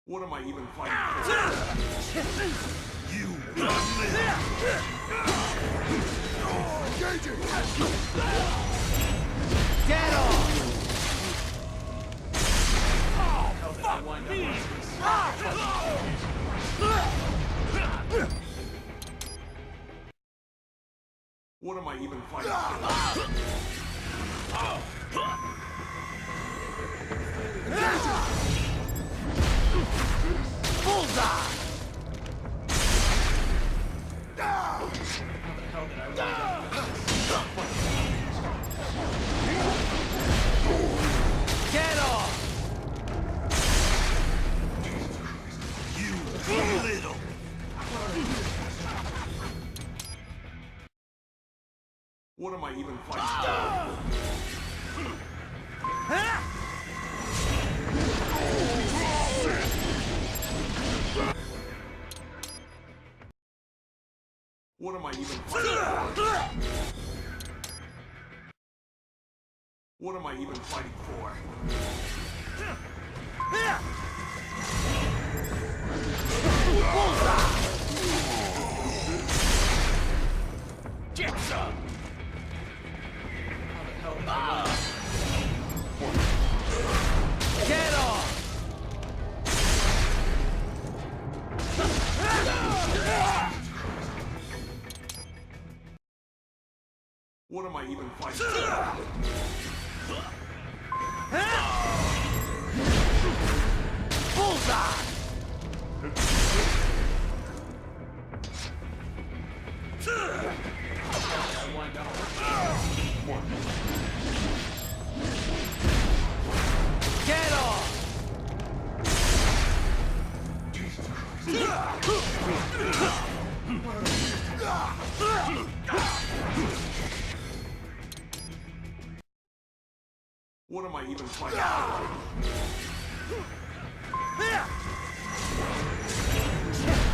What am I even fighting for? You will live! Engaging! Get off! Oh, fuck me! What am I even fighting for? Bullseye! How the hell did I run Get off! You little! What am I even fighting for? What am I even fighting for? What am I even fighting for? Get some! How the hell did I run? Get off! What am I even fighting for? Bullseye! Get off! What am I even fighting for?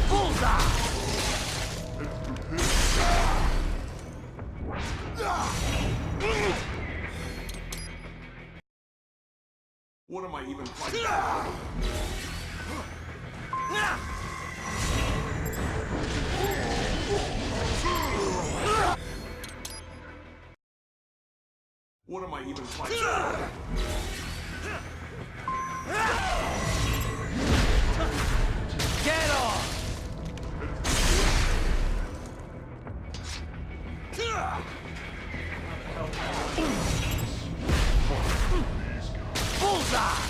Bullseye! What am I even fighting for? What am I even fighting for? Get off! Bullseye!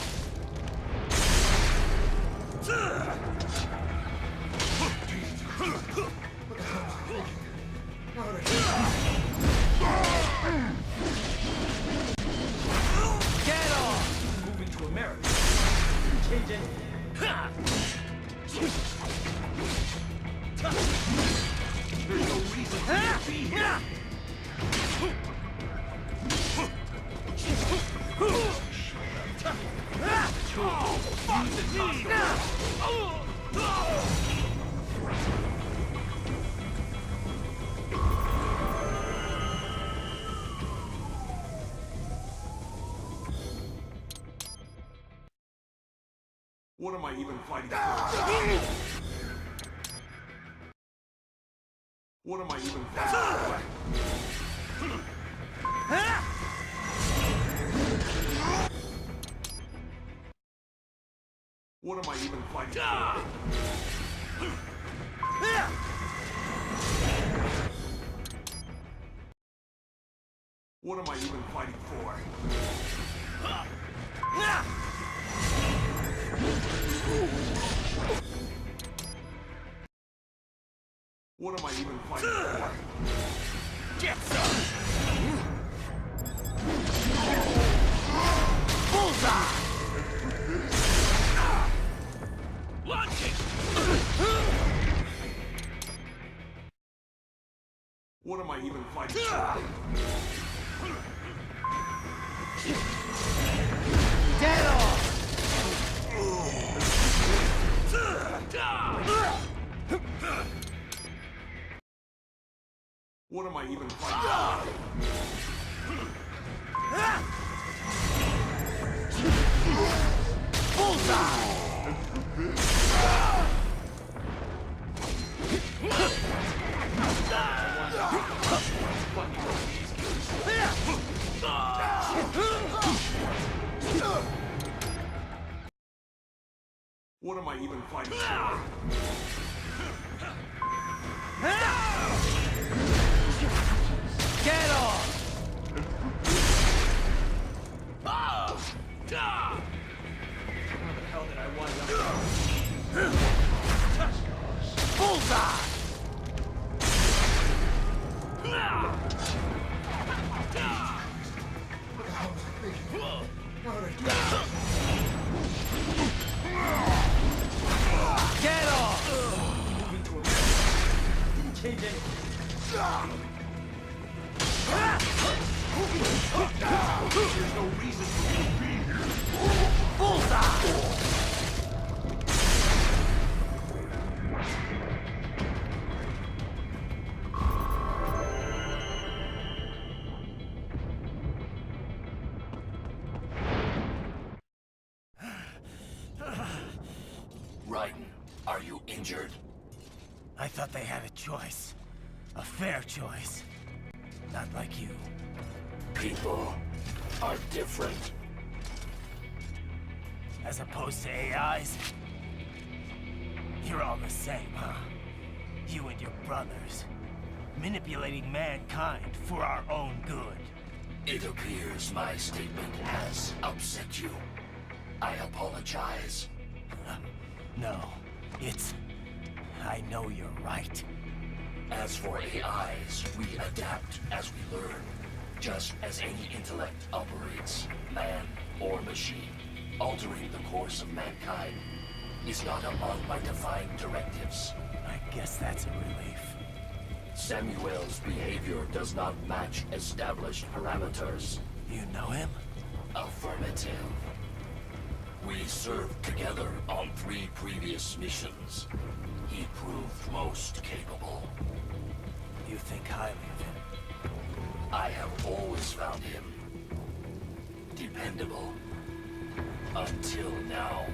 Get off! Moving to America. Changing. There's no reason for me to be here. What am I even fighting for? What am I even fighting for? What am I even fighting for? What am I even fighting for? What am I even fighting for? Get some! Bullseye! Launching! What am I even fighting for? Get off! What am I even fighting for? What am I even fighting for? Get off! How the hell did I wind up? Bullseye! Get off! Moving to America. Didn't change anything. There's no reason for me to be here. Bullseye! Raiden, are you injured? I thought they had a choice. A fair choice. Not like you. People are different. As opposed to AIs? You're all the same, huh? You and your brothers. Manipulating mankind for our own good. It appears my statement has upset you. I apologize. No, it's... I know you're right. As for AIs, we adapt as we learn. Just as any intellect operates, man or machine. Altering the course of mankind is not among my defined directives. I guess that's a relief. Samuel's behavior does not match established parameters. You know him? Affirmative. We served together on 3 previous missions. He proved most capable. You think highly of him? I have always found him dependable. Until now.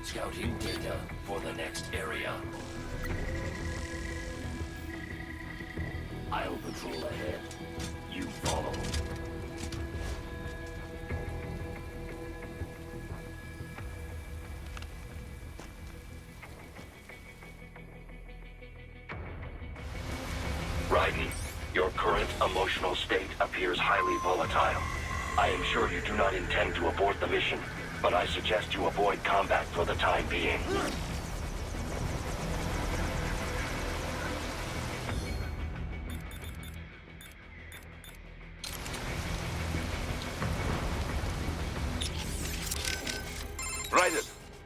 Scouting data for the next area. I'll patrol ahead. You follow. Raiden, your current emotional state appears highly volatile. I am sure you do not intend to abort the mission, but I suggest you avoid combat for the time being.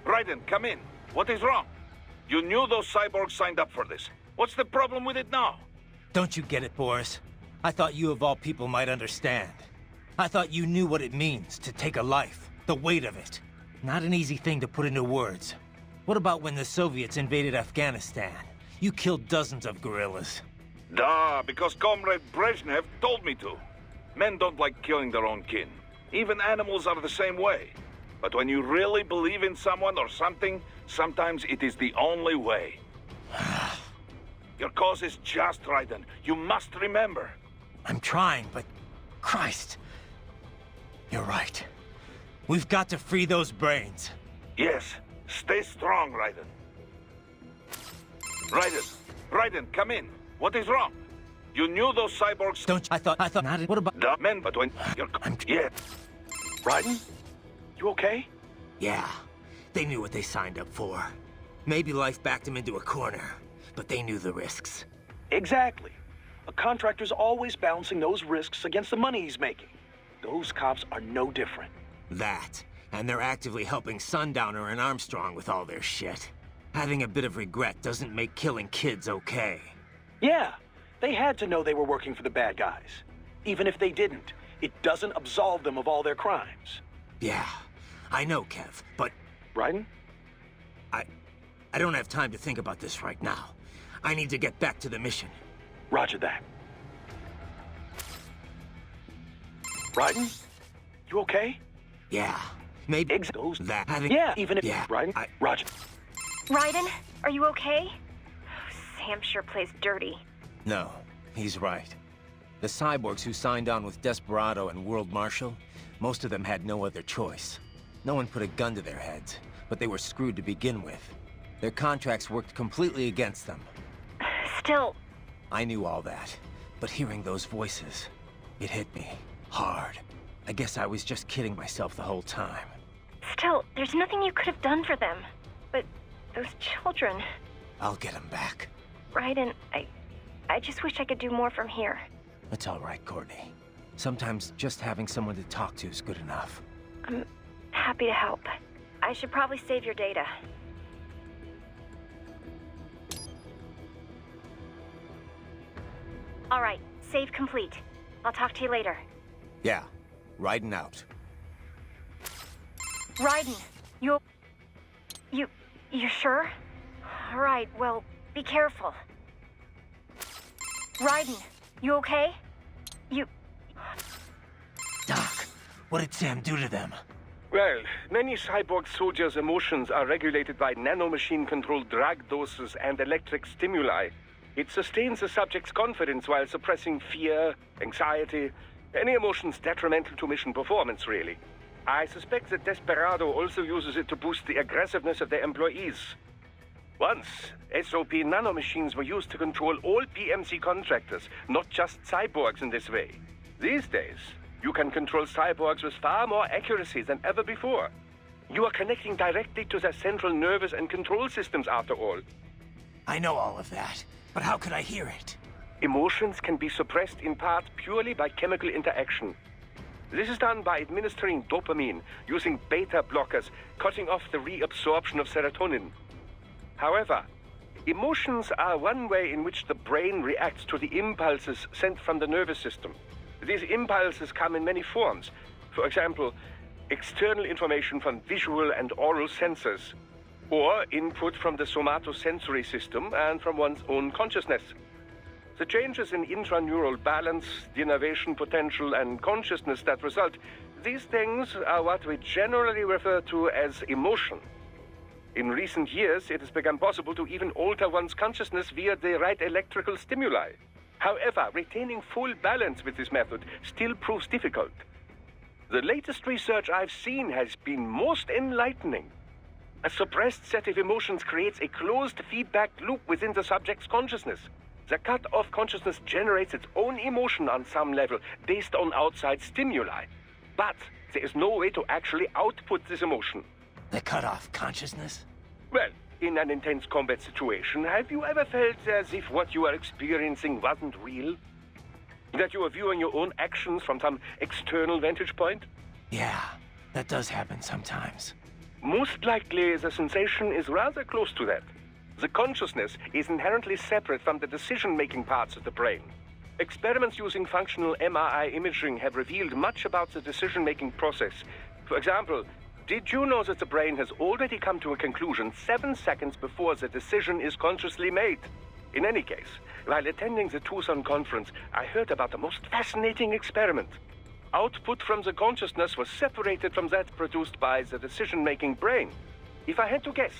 Raiden, come in. What is wrong? You knew those cyborgs signed up for this. What's the problem with it now? Don't you get it, Boris? I thought you of all people might understand. I thought you knew what it means to take a life, the weight of it. Not an easy thing to put into words. What about when the Soviets invaded Afghanistan? You killed dozens of guerrillas. Duh, because Comrade Brezhnev told me to. Men don't like killing their own kin. Even animals are the same way. But when you really believe in someone or something, sometimes it is the only way. Your cause is just, Raiden. You must remember. I'm trying, but... Christ. You're right. We've got to free those brains. Yes, stay strong, Raiden. Raiden, come in. What is wrong? You knew those cyborgs... Don't you... I thought... Not... What about... Duh, men, but when you're... Yeah. Raiden? You okay? Yeah. They knew what they signed up for. Maybe life backed them into a corner, but they knew the risks. Exactly. A contractor's always balancing those risks against the money he's making. Those cops are no different. That, and they're actively helping Sundowner and Armstrong with all their shit. Having a bit of regret doesn't make killing kids okay. Yeah, they had to know they were working for the bad guys. Even if they didn't, it doesn't absolve them of all their crimes. Yeah, I know, Kev, but... Raiden? I don't have time to think about this right now. I need to get back to the mission. Roger that. Raiden? You okay? Yeah, Maybe Those that having... Yeah, even if... Yeah, Right? Roger. Raiden, are you okay? Sam sure plays dirty. No, he's right. The cyborgs who signed on with Desperado and World Marshal, most of them had no other choice. No one put a gun to their heads, but they were screwed to begin with. Their contracts worked completely against them. Still, I knew all that, but hearing those voices, it hit me hard. I guess I was just kidding myself the whole time. there's nothing you could have done for them. But those children... I'll get them back. Raiden, I just wish I could do more from here. It's all right, Courtney. Sometimes just having someone to talk to is good enough. I'm happy to help. I should probably save your data. All right, save complete. I'll talk to you later. Yeah, riding out. Raiden, you're sure? All right, well, be careful. Raiden, you okay? Doc, what did Sam do to them? Well, many cyborg soldiers' emotions are regulated by nanomachine-controlled drug doses and electric stimuli. It sustains the subject's confidence while suppressing fear, anxiety, any emotions detrimental to mission performance, really. I suspect that Desperado also uses it to boost the aggressiveness of their employees. Once, SOP nanomachines were used to control all PMC contractors, not just cyborgs in this way. These days, you can control cyborgs with far more accuracy than ever before. You are connecting directly to their central nervous and control systems, after all. I know all of that, but how could I hear it? Emotions can be suppressed in part purely by chemical interaction. This is done by administering dopamine, using beta blockers, cutting off the reabsorption of serotonin. However, emotions are one way in which the brain reacts to the impulses sent from the nervous system. These impulses come in many forms. For example, external information from visual and oral sensors, or input from the somatosensory system and from one's own consciousness. The changes in intraneural balance, denervation potential, and consciousness that result, these things are what we generally refer to as emotion. In recent years, it has become possible to even alter one's consciousness via the right electrical stimuli. However, retaining full balance with this method still proves difficult. The latest research I've seen has been most enlightening. A suppressed set of emotions creates a closed feedback loop within the subject's consciousness. The cut-off consciousness generates its own emotion on some level, based on outside stimuli. But there is no way to actually output this emotion. The cut-off consciousness? Well, in an intense combat situation, have you ever felt as if what you are experiencing wasn't real? That you are viewing your own actions from some external vantage point? Yeah, that does happen sometimes. Most likely, the sensation is rather close to that. The consciousness is inherently separate from the decision-making parts of the brain. Experiments using functional MRI imaging have revealed much about the decision-making process. For example, did you know that the brain has already come to a conclusion 7 seconds before the decision is consciously made? In any case, while attending the Tucson conference, I heard about the most fascinating experiment. Output from the consciousness was separated from that produced by the decision-making brain. If I had to guess,